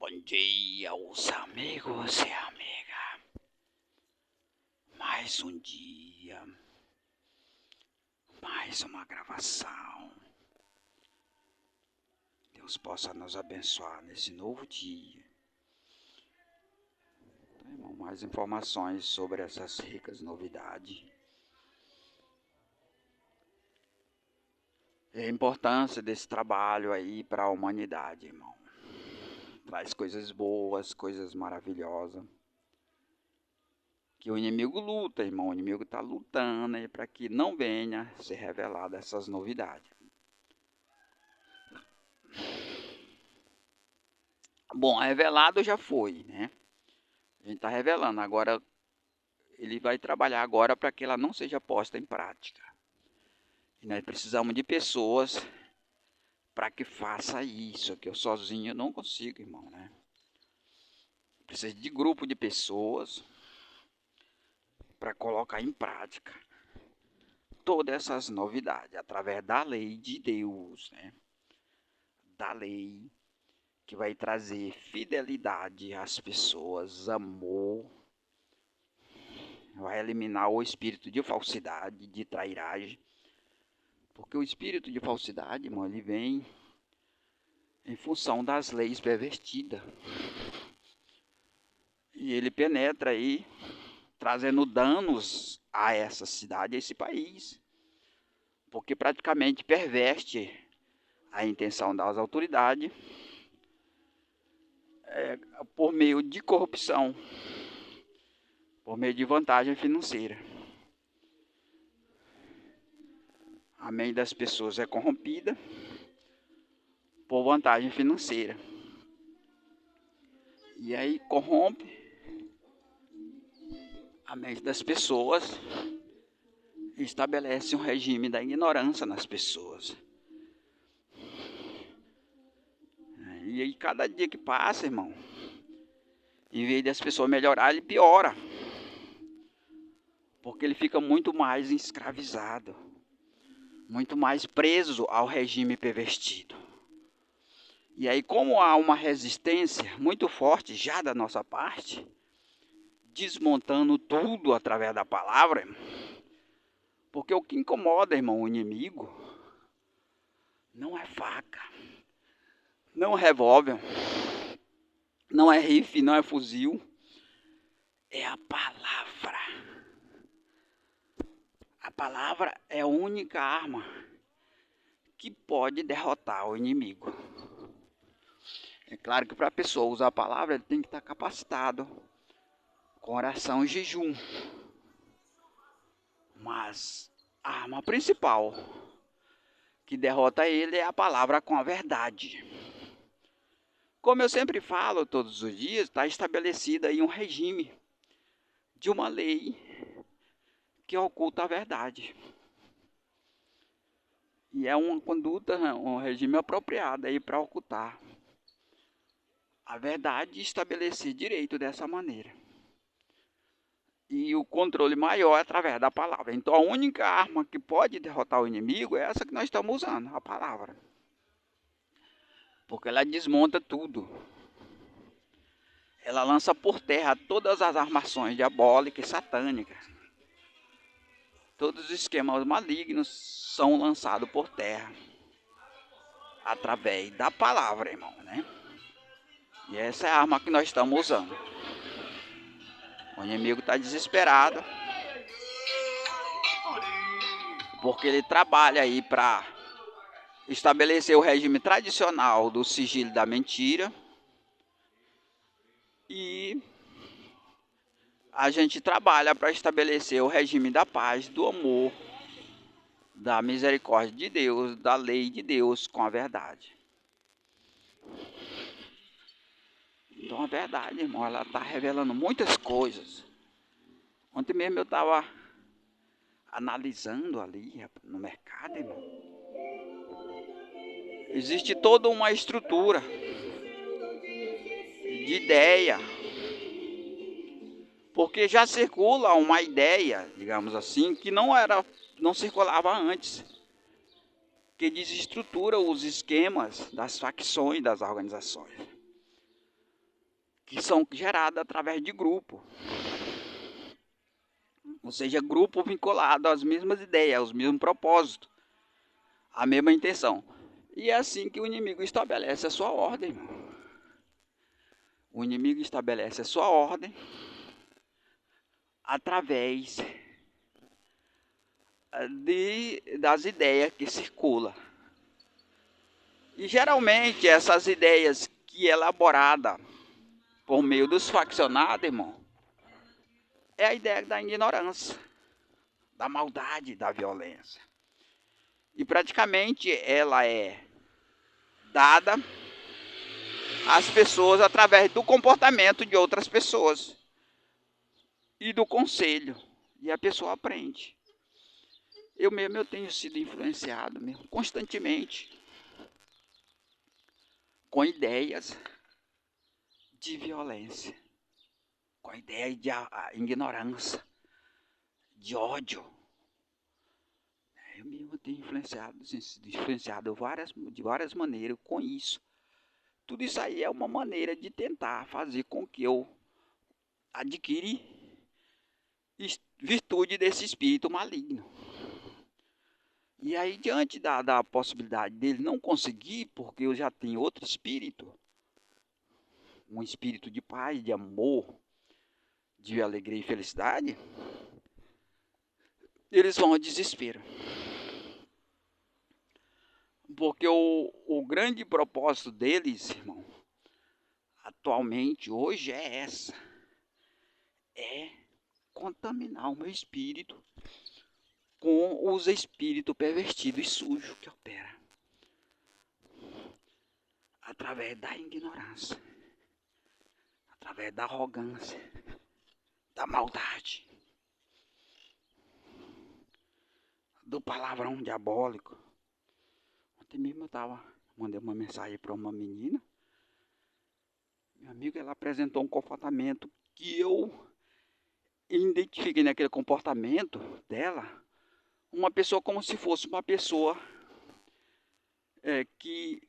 Bom dia, os amigos e amiga. Mais um dia, mais uma gravação. Deus possa nos abençoar nesse novo dia. Então, irmão, mais informações sobre essas ricas novidades. E a importância desse trabalho aí para a humanidade, irmão. Traz coisas boas, coisas maravilhosas. Que o inimigo luta, irmão. O inimigo está lutando aí para que não venha ser revelada essas novidades. Bom, revelado já foi, né? A gente está revelando. Agora, ele vai trabalhar agora para que ela não seja posta em prática. E nós precisamos de pessoas para que faça isso. Que eu sozinho não consigo, irmão, né? Precisa de grupo de pessoas para colocar em prática todas essas novidades através da lei de Deus, né? Da lei que vai trazer fidelidade às pessoas, amor, vai eliminar o espírito de falsidade, de trairagem, porque o espírito de falsidade, irmão, ele vem em função das leis pervertidas, e ele penetra aí, trazendo danos a essa cidade, a esse país, porque praticamente perverte a intenção das autoridades, por meio de corrupção, por meio de vantagem financeira. A mente das pessoas é corrompida por vantagem financeira. E aí corrompe a mente das pessoas e estabelece um regime da ignorância nas pessoas. E aí cada dia que passa, irmão, em vez das pessoas melhorar, ele piora. Porque ele fica muito mais escravizado, muito mais preso ao regime pervertido. E aí, como há uma resistência muito forte já da nossa parte, desmontando tudo através da palavra, irmão, porque o que incomoda, irmão, o inimigo, não é faca, não é revólver, não é rifle, não é fuzil, é a palavra. A palavra é a única arma que pode derrotar o inimigo. É claro que para a pessoa usar a palavra, ele tem que estar capacitado com oração e jejum. Mas a arma principal que derrota ele é a palavra com a verdade. Como eu sempre falo todos os dias, está estabelecido aí um regime de uma lei que oculta a verdade. E é uma conduta, um regime apropriado aí para ocultar a verdade e estabelecer direito dessa maneira. E o controle maior é através da palavra. Então a única arma que pode derrotar o inimigo é essa que nós estamos usando, a palavra. Porque ela desmonta tudo. Ela lança por terra todas as armações diabólicas e satânicas. Todos os esquemas malignos são lançados por terra. Através da palavra, irmão, né? E essa é a arma que nós estamos usando. O inimigo está desesperado. Porque ele trabalha aí para estabelecer o regime tradicional do sigilo da mentira. E a gente trabalha para estabelecer o regime da paz, do amor, da misericórdia de Deus, da lei de Deus com a verdade. Então a verdade, irmão, ela está revelando muitas coisas. Ontem mesmo eu estava analisando ali no mercado, irmão. Existe toda uma estrutura de ideia. Porque já circula uma ideia, digamos assim, que não circulava antes. Que desestrutura os esquemas das facções das organizações. que são geradas através de grupo. Ou seja, grupo vinculado às mesmas ideias, aos mesmos propósitos, à mesma intenção. E é assim que o inimigo estabelece a sua ordem, irmão. O inimigo estabelece a sua ordem através das ideias que circulam. E geralmente essas ideias que elaborada por meio dos faccionados, irmão, é a ideia da ignorância, da maldade, da violência. E praticamente ela é dada às pessoas através do comportamento de outras pessoas e do conselho. E a pessoa aprende. Eu tenho sido influenciado mesmo, constantemente com ideias de violência, com a ideia de ignorância, de ódio. Eu mesmo tenho influenciado de várias maneiras com isso. Tudo isso aí é uma maneira de tentar fazer com que eu adquire virtude desse espírito maligno. E aí, diante da possibilidade dele não conseguir, porque eu já tenho outro espírito, um espírito de paz, de amor, de alegria e felicidade, eles vão ao desespero. Porque o grande propósito deles, irmão, atualmente, hoje é essa. É contaminar o meu espírito com os espíritos pervertidos e sujos que operam através da ignorância, através da arrogância, da maldade, do palavrão diabólico. Ontem mesmo mandei uma mensagem para uma menina, minha amiga, ela apresentou um comportamento que eu identifiquei naquele comportamento dela, uma pessoa como se fosse uma pessoa que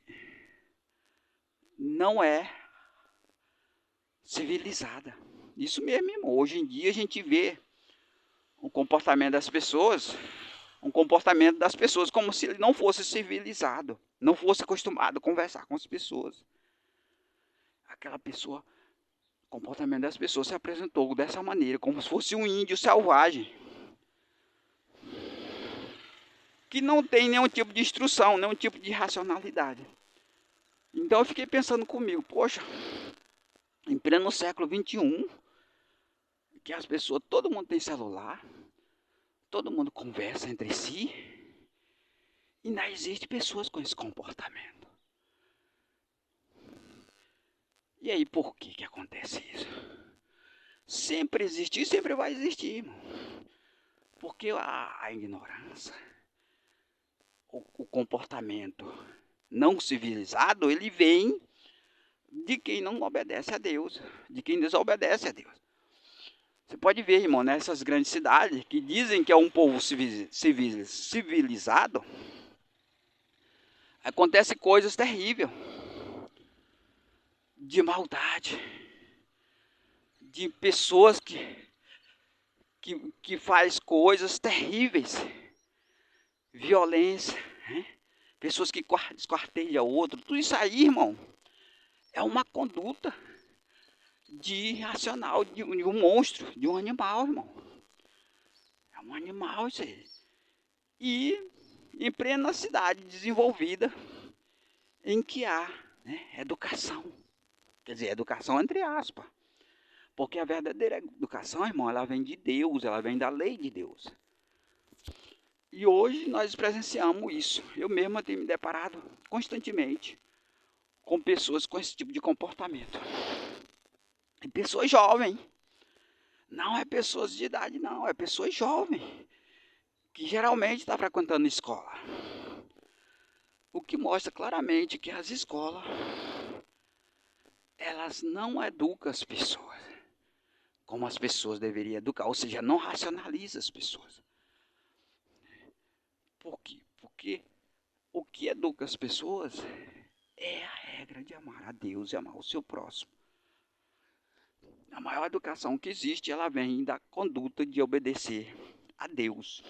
não é civilizada. Isso mesmo, irmão. Hoje em dia a gente vê o comportamento das pessoas, como se ele não fosse civilizado, não fosse acostumado a conversar com as pessoas. Aquela pessoa, o comportamento das pessoas se apresentou dessa maneira, como se fosse um índio selvagem, que não tem nenhum tipo de instrução, nenhum tipo de racionalidade. Então eu fiquei pensando comigo, poxa, em pleno século XXI, que as pessoas, todo mundo tem celular, todo mundo conversa entre si, e ainda existem pessoas com esse comportamento. E aí, por que acontece isso? Sempre existiu e sempre vai existir, irmão. Porque a ignorância, o comportamento não civilizado, ele vem de quem não obedece a Deus, de quem desobedece a Deus. Você pode ver, irmão, nessas grandes cidades que dizem que é um povo civilizado, acontece coisas terríveis, de maldade, de pessoas que faz coisas terríveis, violência, né? Pessoas que esquartejam outro, tudo isso aí, irmão, é uma conduta irracional de um monstro, de um animal, irmão. É um animal isso aí. E em plena cidade desenvolvida, em que há, né, educação. Quer dizer, educação entre aspas. Porque a verdadeira educação, irmão, ela vem de Deus, ela vem da lei de Deus. E hoje nós presenciamos isso. Eu mesmo tenho me deparado constantemente com pessoas com esse tipo de comportamento. E pessoas jovens. Não é pessoas de idade, não. É pessoas jovens. Que geralmente está frequentando escola. O que mostra claramente que as escolas, elas não educam as pessoas como as pessoas deveriam educar. Ou seja, não racionaliza as pessoas. Por quê? Porque o que educa as pessoas é a regra de amar a Deus e amar o seu próximo. A maior educação que existe, ela vem da conduta de obedecer a Deus.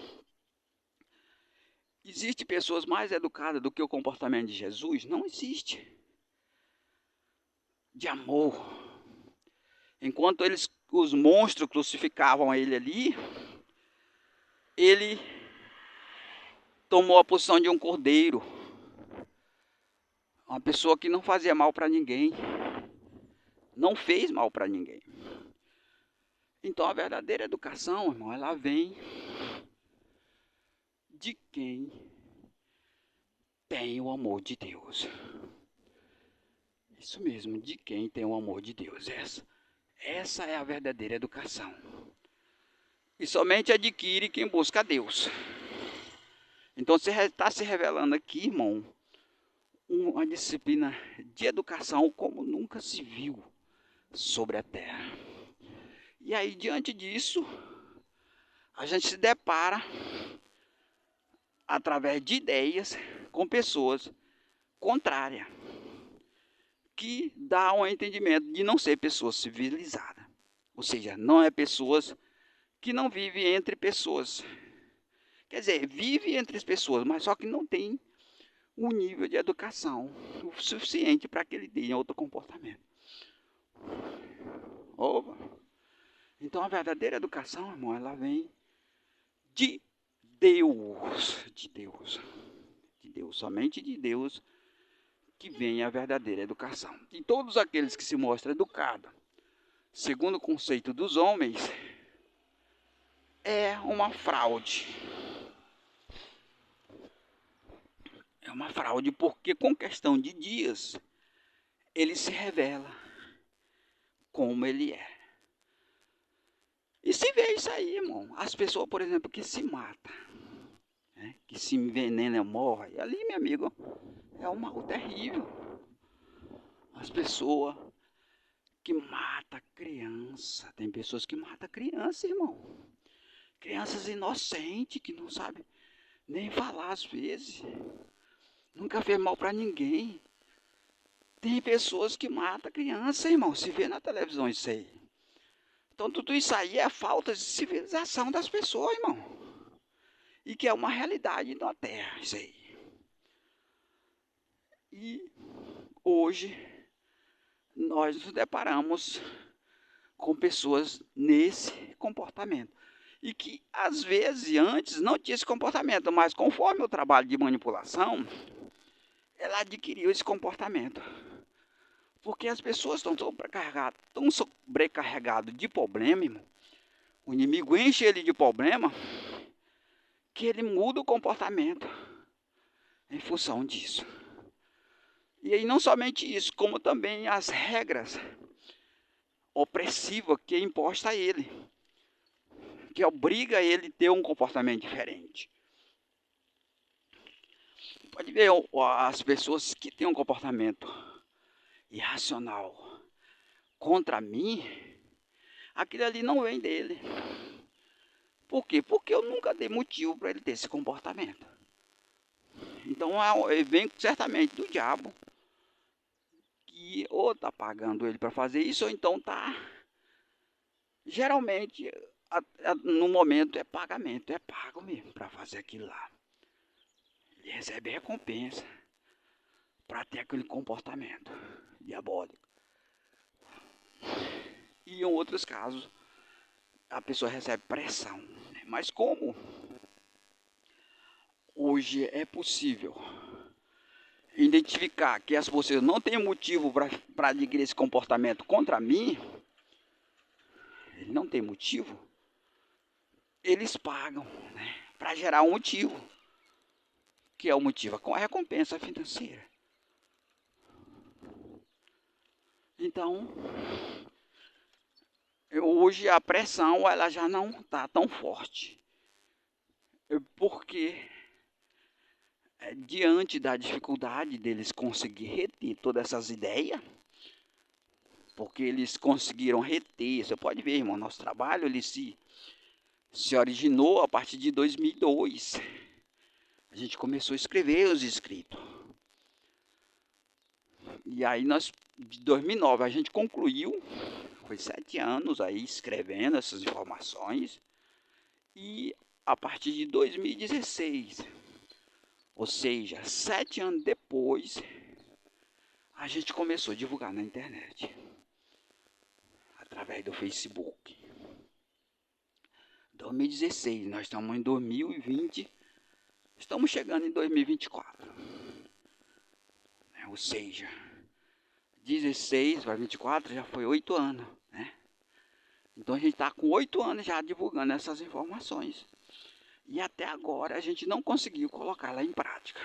Existe pessoas mais educadas do que o comportamento de Jesus? Não existe. De amor. Enquanto os monstros crucificavam ele ali, ele tomou a posição de um cordeiro. Uma pessoa que não fazia mal para ninguém. Não fez mal para ninguém. Então a verdadeira educação, irmão, ela vem de quem tem o amor de Deus. Isso mesmo, de quem tem o amor de Deus. Essa é a verdadeira educação. E somente adquire quem busca a Deus. Então você está se revelando aqui, irmão, uma disciplina de educação como nunca se viu sobre a terra. E aí, diante disso, a gente se depara, através de ideias, com pessoas contrárias, que dá um entendimento de não ser pessoas civilizadas. Ou seja, não é pessoas que não vivem entre pessoas. Quer dizer, vive entre as pessoas, mas só que não tem um nível de educação o suficiente para que ele tenha outro comportamento. Opa. Então a verdadeira educação, irmão, ela vem de Deus. De Deus. De Deus, somente de Deus que vem a verdadeira educação. E todos aqueles que se mostram educados, segundo o conceito dos homens, é uma fraude. É uma fraude porque com questão de dias, ele se revela como ele é. E se vê isso aí, irmão, as pessoas, por exemplo, que se matam, né, que se envenenam, morrem, ali, meu amigo, é um mal terrível. As pessoas que matam criança, tem pessoas que matam criança, irmão. Crianças inocentes que não sabem nem falar às vezes. Nunca fez mal para ninguém. Tem pessoas que matam criança, irmão. Se vê na televisão isso aí. Então tudo isso aí é falta de civilização das pessoas, irmão. E que é uma realidade na Terra, isso aí. E hoje nós nos deparamos com pessoas nesse comportamento. E que às vezes antes não tinha esse comportamento, mas conforme o trabalho de manipulação, ela adquiriu esse comportamento. Porque as pessoas estão sobrecarregadas de problema, irmão. O inimigo enche ele de problema, que ele muda o comportamento em função disso. E aí não somente isso, como também as regras opressivas que é imposta a ele, que obriga ele a ter um comportamento diferente. Pode ver as pessoas que têm um comportamento irracional contra mim, aquilo ali não vem dele. Por quê? Porque eu nunca dei motivo para ele ter esse comportamento. Então ele vem certamente do diabo, que ou está pagando ele para fazer isso, ou então está... Geralmente, no momento é pagamento, é pago mesmo para fazer aquilo lá. Ele recebe recompensa para ter aquele comportamento diabólico. E em outros casos, a pessoa recebe pressão. Mas como hoje é possível identificar que as pessoas não têm motivo para adquirir esse comportamento contra mim, ele não tem motivo, eles pagam, né, para gerar um motivo, que é o motivo com a recompensa financeira. Então, hoje a pressão ela já não está tão forte, porque diante da dificuldade deles conseguir reter todas essas ideias, porque eles conseguiram reter, você pode ver, irmão, nosso trabalho ele se originou a partir de 2002. A gente começou a escrever os escritos. E aí de 2009 a gente concluiu Foi 7 anos aí escrevendo essas informações. E a partir de 2016, ou seja, 7 anos depois, a gente começou a divulgar na internet, através do Facebook. 2016, nós estamos em 2020, estamos chegando em 2024. Ou seja, 16 para 24 já foi 8 anos, né? Então a gente está com 8 anos já divulgando essas informações. E até agora a gente não conseguiu colocá-la em prática.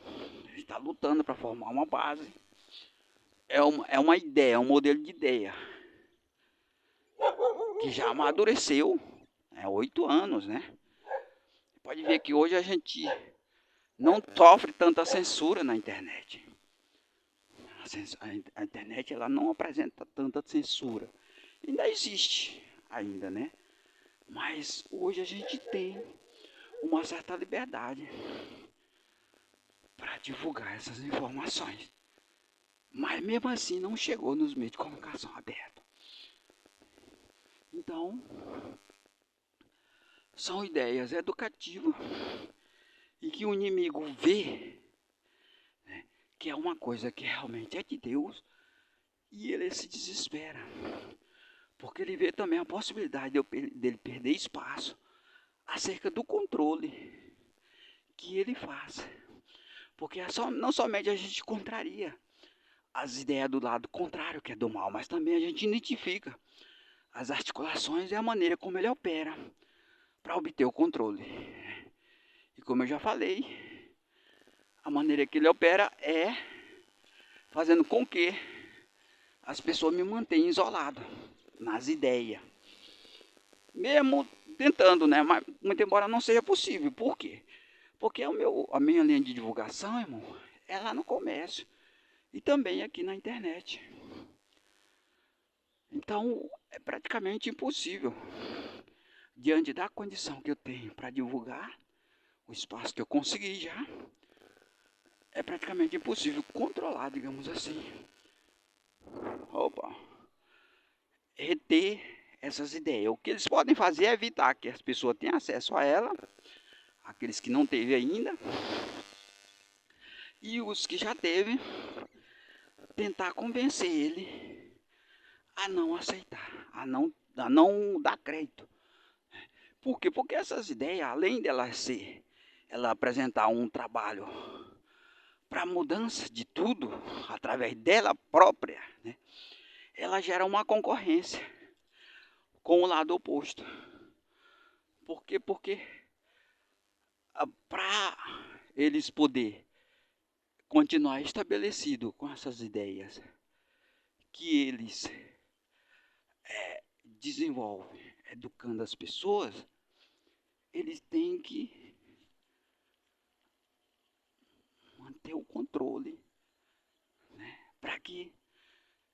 A gente está lutando para formar uma base. É uma ideia, é um modelo de ideia que já amadureceu, 8 anos, né? Pode ver que hoje a gente não sofre tanta censura na internet. A internet ela não apresenta tanta censura. Ainda existe, ainda, né? Mas hoje a gente tem uma certa liberdade para divulgar essas informações. Mas mesmo assim não chegou nos meios de comunicação abertos. Então, são ideias educativas e que o inimigo vê, né, que é uma coisa que realmente é de Deus, e ele se desespera. Porque ele vê também a possibilidade dele perder espaço acerca do controle que ele faz. Porque não somente a gente contraria as ideias do lado contrário, que é do mal, mas também a gente identifica as articulações e a maneira como ele opera para obter o controle. E como eu já falei, a maneira que ele opera é fazendo com que as pessoas me mantenham isolado nas ideias. Mesmo tentando, né? Mas muito embora não seja possível. Por quê? Porque a minha linha de divulgação, irmão, é lá no comércio e também aqui na internet. Então, é praticamente impossível, diante da condição que eu tenho para divulgar, o espaço que eu consegui já, é praticamente impossível controlar, digamos assim. Reter essas ideias. O que eles podem fazer é evitar que as pessoas tenham acesso a ela, aqueles que não teve ainda, e os que já teve, tentar convencer ele a não aceitar, a não dar crédito. Por quê? Porque essas ideias, além ela apresentar um trabalho para mudança de tudo, através dela própria, né, ela gera uma concorrência com o lado oposto. Por quê? Porque para eles poder continuar estabelecido com essas ideias que eles desenvolvem, educando as pessoas, eles têm que manter o controle, né, para que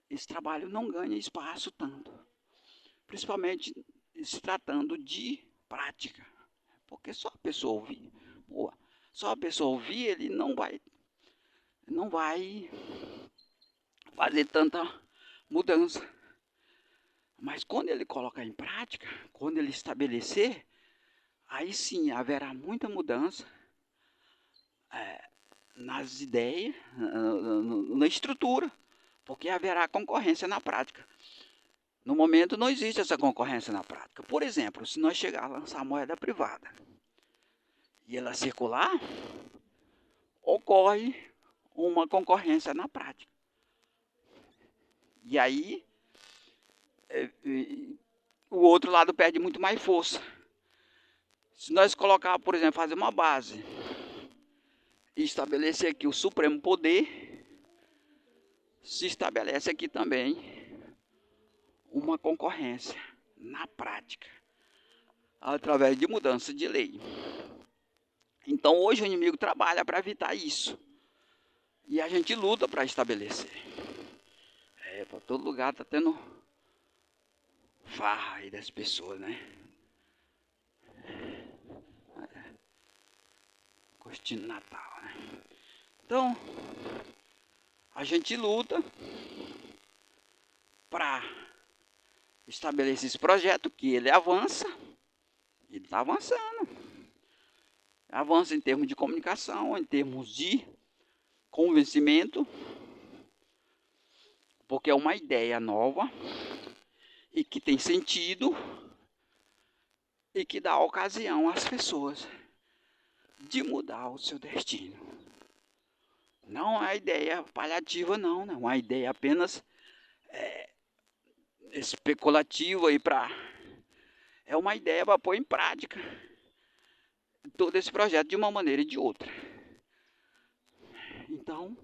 esse trabalho não ganhe espaço tanto, principalmente se tratando de prática, porque só a pessoa ouvir, só a pessoa ouvir, ele não vai fazer tanta mudança. Mas quando ele colocar em prática, quando ele estabelecer, aí sim haverá muita mudança nas ideias, na estrutura, porque haverá concorrência na prática. No momento não existe essa concorrência na prática. Por exemplo, se nós chegar a lançar moeda privada e ela circular, ocorre uma concorrência na prática. E aí o outro lado perde muito mais força. Se nós colocar, por exemplo, fazer uma base e estabelecer aqui o supremo poder, se estabelece aqui também uma concorrência na prática, através de mudança de lei. Então hoje o inimigo trabalha para evitar isso. E a gente luta para estabelecer. Para todo lugar tá tendo farra aí das pessoas, né? Gostinho de Natal, né? Então, a gente luta para estabeleça esse projeto, que ele avança, ele está avançando. Avança em termos de comunicação, em termos de convencimento, porque é uma ideia nova e que tem sentido e que dá ocasião às pessoas de mudar o seu destino. Não é ideia paliativa, não, é uma ideia apenas especulativa é uma ideia para pôr em prática todo esse projeto de uma maneira e de outra. Então,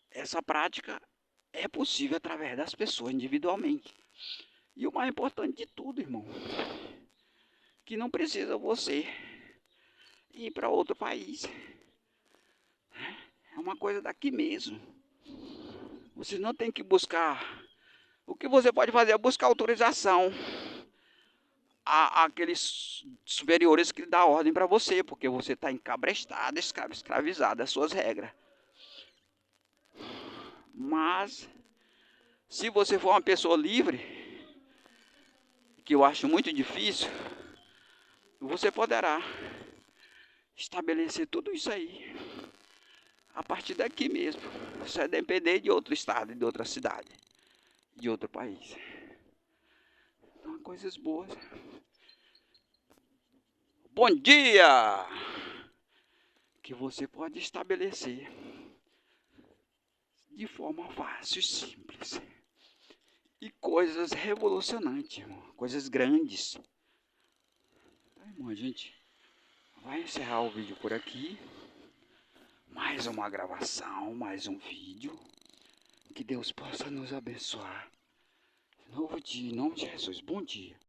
essa prática é possível através das pessoas individualmente. E o mais importante de tudo, irmão, que não precisa você ir para outro país. É uma coisa daqui mesmo. Você não tem que buscar. O que você pode fazer é buscar autorização àqueles superiores que dão ordem para você, porque você está encabrestado, escravizado às suas regras. Mas, se você for uma pessoa livre, que eu acho muito difícil, você poderá estabelecer tudo isso aí a partir daqui mesmo. Isso é depender de outro estado, de outra cidade, de outro país. Então, coisas boas. Bom dia! Que você pode estabelecer de forma fácil e simples. E coisas revolucionantes, irmão. Coisas grandes. Então, irmão, a gente vai encerrar o vídeo por aqui. Mais uma gravação, mais um vídeo. Que Deus possa nos abençoar. Novo dia, em nome de Jesus. Bom dia.